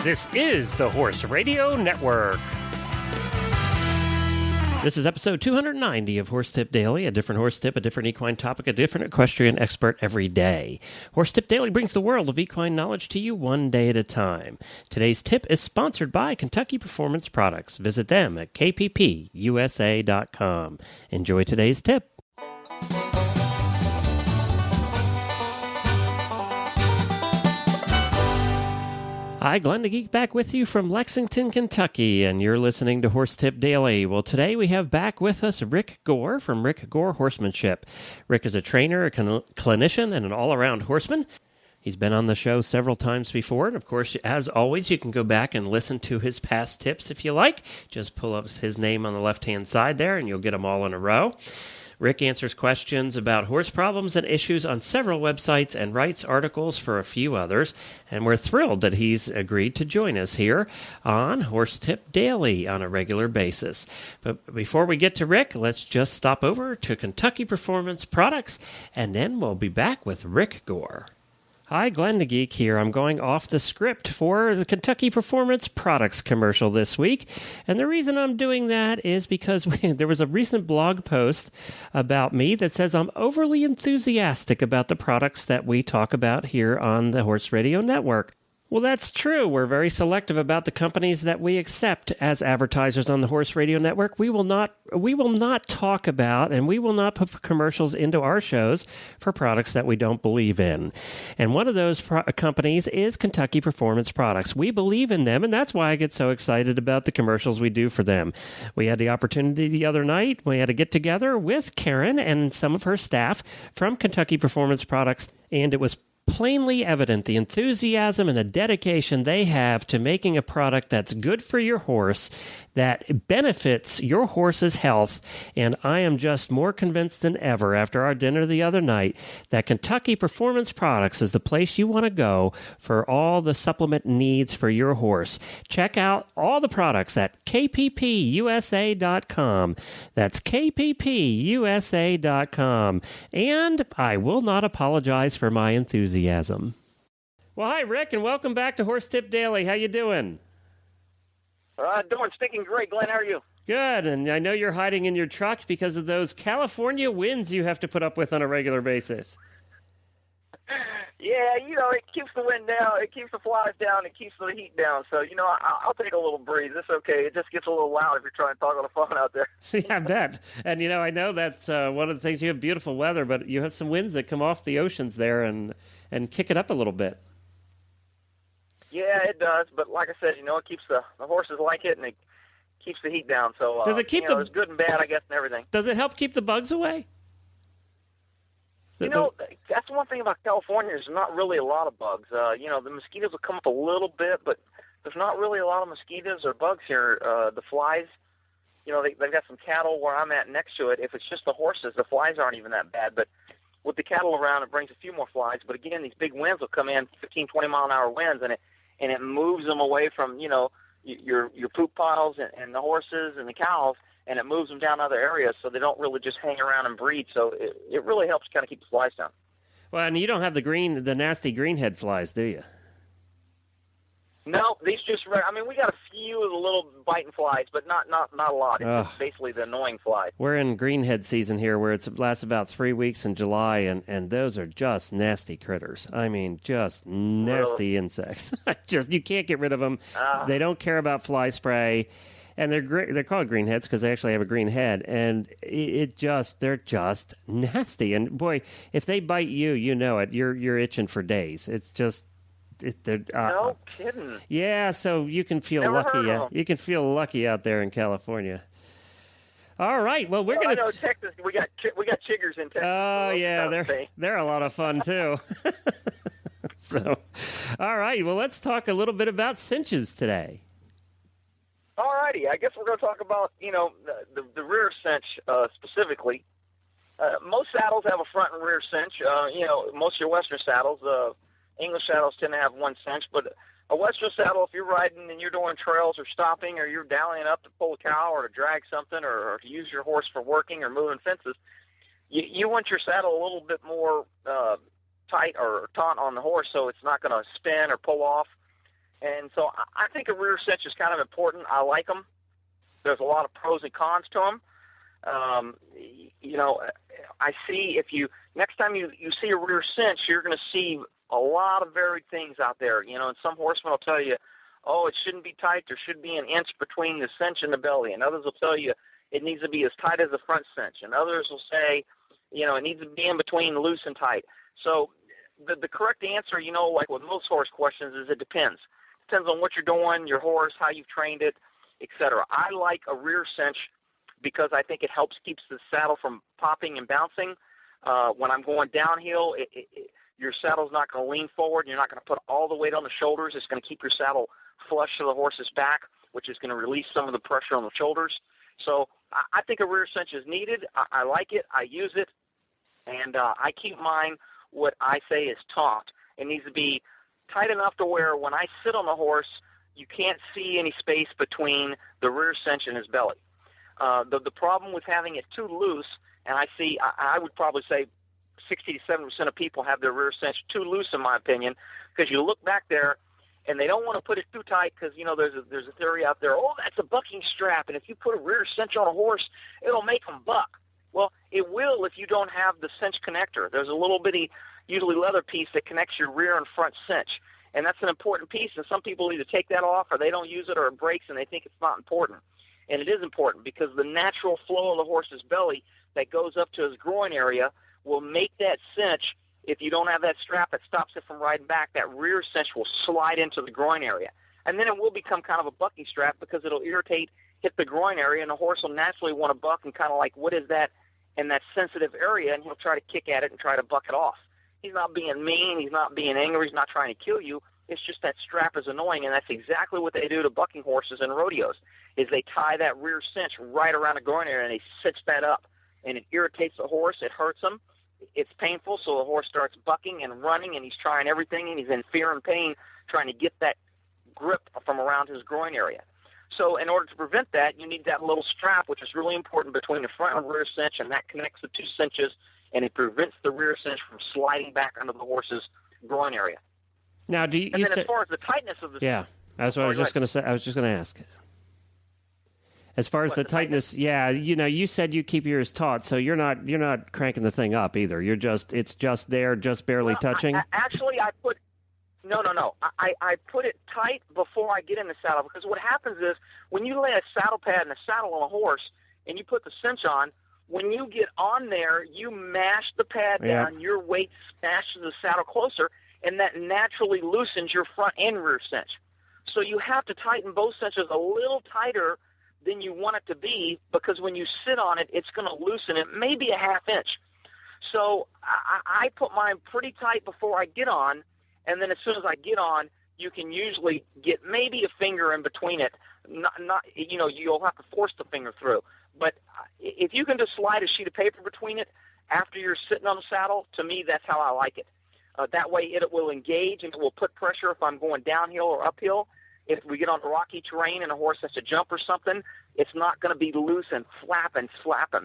This is the Horse Radio Network. This is episode 290 of Horse Tip Daily, a different horse tip, a different equine topic, a different equestrian expert every day. Horse Tip Daily brings the world of equine knowledge to you one day at a time. Today's tip is sponsored by Kentucky Performance Products. Visit them at kppusa.com. Enjoy today's tip. Hi, Glenn the Geek back with you from Lexington, Kentucky, and you're listening to Horse Tip Daily. Well, today we have back with us Rick Gore from Rick Gore Horsemanship. Rick is a trainer, a clinician, and an all-around horseman. He's been on the show several times before, and of course, as always, you can go back and listen to his past tips if you like. Just pull up his name on the left-hand side there, and you'll get them all in a row. Rick answers questions about horse problems and issues on several websites and writes articles for a few others. And we're thrilled that he's agreed to join us here on Horse Tip Daily on a regular basis. But before we get to Rick, let's just stop over to Kentucky Performance Products, and then we'll be back with Rick Gore. Hi, Glenn the Geek here. I'm going off the script for the Kentucky Performance Products commercial this week. And the reason I'm doing that is because there was a recent blog post about me that says I'm overly enthusiastic about the products that we talk about here on the Horse Radio Network. Well, that's true. We're very selective about the companies that we accept as advertisers on the Horse Radio Network. We will not talk about and we will not put commercials into our shows for products that we don't believe in. And one of those companies is Kentucky Performance Products. We believe in them, and that's why I get so excited about the commercials we do for them. We had the opportunity the other night. We had a get-together with Karen and some of her staff from Kentucky Performance Products, and it was plainly evident the enthusiasm and the dedication they have to making a product that's good for your horse, that benefits your horse's health. And I am just more convinced than ever after our dinner the other night that Kentucky Performance Products is the place you want to go for all the supplement needs for your horse. Check out all the products at kppusa.com. That's kppusa.com. And I will not apologize for my enthusiasm. Well, hi, Rick, and welcome back to Horse Tip Daily. How you doing? Doing sticking great, Glenn. How are you? Good, and I know you're hiding in your truck because of those California winds you have to put up with on a regular basis. Yeah, it keeps the wind down, it keeps the flies down, it keeps the heat down. So, I'll take a little breeze. It's okay. It just gets a little loud if you're trying to talk on the phone out there. Yeah, I bet. And, I know that's one of the things. You have beautiful weather, but you have some winds that come off the oceans there and kick it up a little bit. Yeah, it does. But like I said, it keeps the horses like it, and it keeps the heat down. So, does it keep it's good and bad, I guess, and everything. Does it help keep the bugs away? That's one thing about California. There's not really a lot of bugs. The mosquitoes will come up a little bit, but there's not really a lot of mosquitoes or bugs here. The flies, they've got some cattle where I'm at next to it. If it's just the horses, the flies aren't even that bad. But with the cattle around, it brings a few more flies. But again, these big winds will come in, 15, 20-mile-an-hour winds, and it moves them away from, your poop piles and the horses and the cows, and it moves them down other areas so they don't really just hang around and breed. So it really helps kind of keep the flies down. Well, and you don't have the nasty greenhead flies, do you? No, these just, we got a few of the little biting flies, but not a lot. It's just basically the annoying flies. We're in greenhead season here where it lasts about 3 weeks in July, and those are just nasty critters. I mean, just nasty insects. You can't get rid of them. They don't care about fly spray. And they're called greenheads because they actually have a green head, and they're just nasty. And boy, if they bite you, you know it. You're itching for days. It's just no kidding. Yeah, so you can feel lucky. You can feel lucky out there in California. All right, well we're gonna. I know Texas. We got chiggers in Texas. Oh yeah, they're a lot of fun too. So, all right, well let's talk a little bit about cinches today. All righty, I guess we're going to talk about, the rear cinch specifically. Most saddles have a front and rear cinch. Most of your Western saddles, English saddles tend to have one cinch, but a Western saddle, if you're riding and you're doing trails or stopping or you're dallying up to pull a cow or to drag something or to use your horse for working or moving fences, you want your saddle a little bit more tight or taut on the horse so it's not going to spin or pull off. And so I think a rear cinch is kind of important. I like them. There's a lot of pros and cons to them. I see next time you see a rear cinch, you're going to see a lot of varied things out there. And some horsemen will tell you, oh, it shouldn't be tight. There should be an inch between the cinch and the belly. And others will tell you it needs to be as tight as the front cinch. And others will say, it needs to be in between loose and tight. So the correct answer, like with most horse questions, is it depends. Depends on what you're doing, your horse, how you've trained it, etc. I like a rear cinch because I think it helps keeps the saddle from popping and bouncing. When I'm going downhill, your saddle's not going to lean forward. You're not going to put all the weight on the shoulders. It's going to keep your saddle flush to the horse's back, which is going to release some of the pressure on the shoulders. So I think a rear cinch is needed. I like it. I use it. And I keep mine what I say is taut. It needs to be tight enough to where when I sit on the horse, you can't see any space between the rear cinch and his belly. The problem with having it too loose, and I would probably say 60 to 70% of people have their rear cinch too loose, in my opinion, because you look back there and they don't want to put it too tight because, there's a theory out there, oh, that's a bucking strap, and if you put a rear cinch on a horse, it'll make him buck. Well, it will if you don't have the cinch connector. There's a little bitty, usually leather piece that connects your rear and front cinch, and that's an important piece, and some people either take that off or they don't use it or it breaks and they think it's not important. And it is important because the natural flow of the horse's belly that goes up to his groin area will make that cinch. If you don't have that strap that stops it from riding back, that rear cinch will slide into the groin area. And then it will become kind of a bucking strap because it'll irritate, hit the groin area, and the horse will naturally want to buck and kind of like, what is that in that sensitive area? And he'll try to kick at it and try to buck it off. He's not being mean. He's not being angry. He's not trying to kill you. It's just that strap is annoying, and that's exactly what they do to bucking horses in rodeos, is they tie that rear cinch right around the groin area, and they cinch that up, and it irritates the horse. It hurts him. It's painful, so the horse starts bucking and running, and he's trying everything, and he's in fear and pain trying to get that grip from around his groin area. So in order to prevent that, you need that little strap, which is really important between the front and rear cinch, and that connects the two cinches, and it prevents the rear cinch from sliding back under the horse's groin area. Now, do you? And then as far as the tightness of the that's what I was just going to say. I was just going to ask. As far as the tightness, you said you keep yours taut, so you're not cranking the thing up either. It's just there, just barely touching. I put I put it tight before I get in the saddle, because what happens is when you lay a saddle pad and a saddle on a horse and you put the cinch on, when you get on there, you mash the pad down, your weight smashes the saddle closer, and that naturally loosens your front and rear cinch. So you have to tighten both cinches a little tighter than you want it to be, because when you sit on it, it's going to loosen it maybe a half inch. So I put mine pretty tight before I get on, and then as soon as I get on, you can usually get maybe a finger in between it. You'll have to force the finger through. But if you can just slide a sheet of paper between it after you're sitting on the saddle, to me, that's how I like it. That way it will engage and it will put pressure if I'm going downhill or uphill. If we get on rocky terrain and a horse has to jump or something, it's not going to be loose and flapping.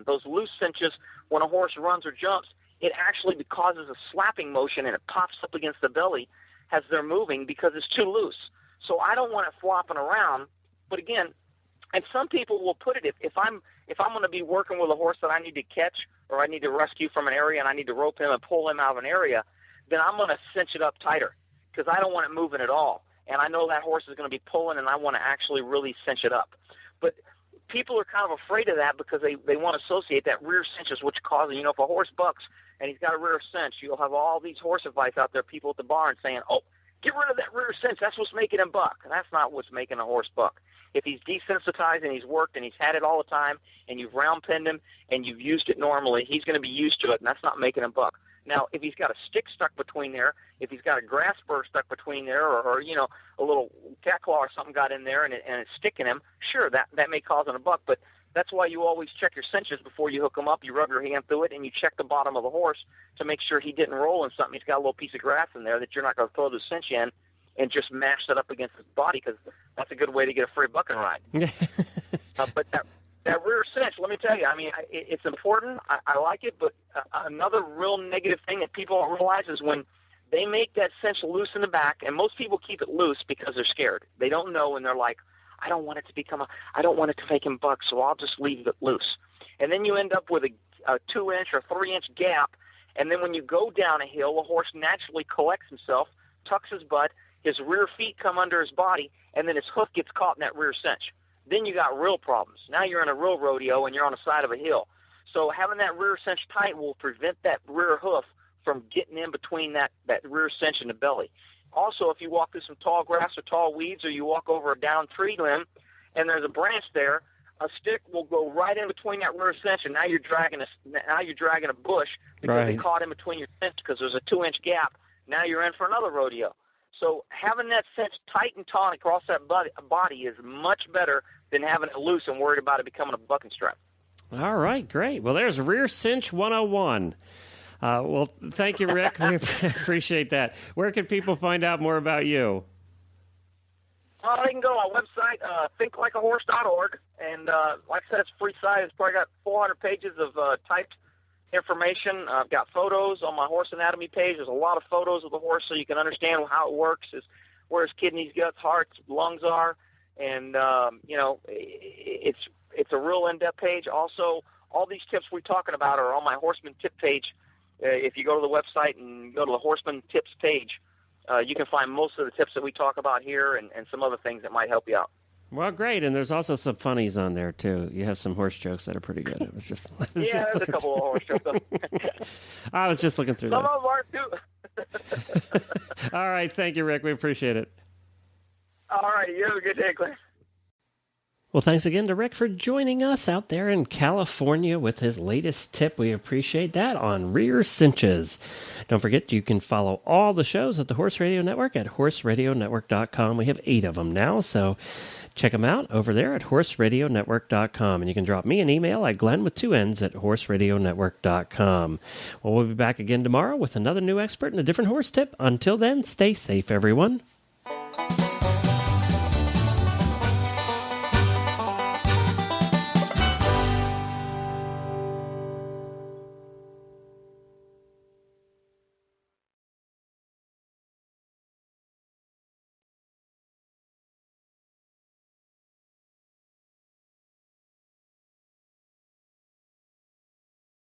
Those loose cinches, when a horse runs or jumps, it actually causes a slapping motion and it pops up against the belly as they're moving because it's too loose. So I don't want it flopping around. But again, and some people will put it, if I'm going to be working with a horse that I need to catch or I need to rescue from an area and I need to rope him and pull him out of an area, then I'm going to cinch it up tighter because I don't want it moving at all. And I know that horse is going to be pulling, and I want to actually really cinch it up. But people are kind of afraid of that because they want to associate that rear cinch is what's causing, if a horse bucks and he's got a rear cinch, you'll have all these horse advice out there, people at the barn saying, oh, get rid of that rear cinch. That's what's making him buck. And that's not what's making a horse buck. If he's desensitized and he's worked and he's had it all the time and you've round pinned him and you've used it normally, he's going to be used to it, and that's not making him buck. Now, if he's got a stick stuck between there, if he's got a grass burr stuck between there, or a little cat claw or something got in there and it's sticking him, sure, that may cause him a buck. But that's why you always check your cinches before you hook him up. You rub your hand through it, and you check the bottom of the horse to make sure he didn't roll in something. He's got a little piece of grass in there that you're not going to throw the cinch in and just mash that up against his body, because that's a good way to get a free bucking ride. But that rear cinch, let me tell you, I mean, it's important. I like it, but another real negative thing that people don't realize is when they make that cinch loose in the back, and most people keep it loose because they're scared. They don't know, and they're like, I don't want it to make him buck, so I'll just leave it loose. And then you end up with a 2-inch or 3-inch gap, and then when you go down a hill, the horse naturally collects himself, tucks his butt, his rear feet come under his body, and then his hoof gets caught in that rear cinch. Then you got real problems. Now you're in a real rodeo, and you're on the side of a hill. So having that rear cinch tight will prevent that rear hoof from getting in between that rear cinch and the belly. Also, if you walk through some tall grass or tall weeds, or you walk over a down tree limb and there's a branch there, a stick will go right in between that rear cinch, and now you're dragging a bush because it caught in between your cinch because there's a 2-inch gap. Now you're in for another rodeo. So having that cinch tight and taut across that body is much better than having it loose and worried about it becoming a bucking strap. All right, great. Well, there's Rear Cinch 101. Well, thank you, Rick. We appreciate that. Where can people find out more about you? They can go to our website, thinklikeahorse.org, and like I said, it's a free site. It's probably got 400 pages of typed information. I've got photos on my horse anatomy page. There's a lot of photos of the horse so you can understand how it works, where his kidneys, guts, hearts, lungs are, and it's a real in-depth page. Also, all these tips we're talking about are on my Horseman Tip page. If you go to the website and go to the Horseman Tips page, you can find most of the tips that we talk about here and some other things that might help you out. Well, great, and there's also some funnies on there, too. You have some horse jokes that are pretty good. There's a couple of horse jokes. I was just looking through some those. of them are, too. All right, thank you, Rick. We appreciate it. All right, you have a good day, Claire. Well, thanks again to Rick for joining us out there in California with his latest tip. We appreciate that on rear cinches. Don't forget, you can follow all the shows at the Horse Radio Network at horseradionetwork.com. We have 8 of them now, so check them out over there at horseradionetwork.com. And you can drop me an email at Glenn with 2 N's at horseradionetwork.com. Well, we'll be back again tomorrow with another new expert and a different horse tip. Until then, stay safe, everyone.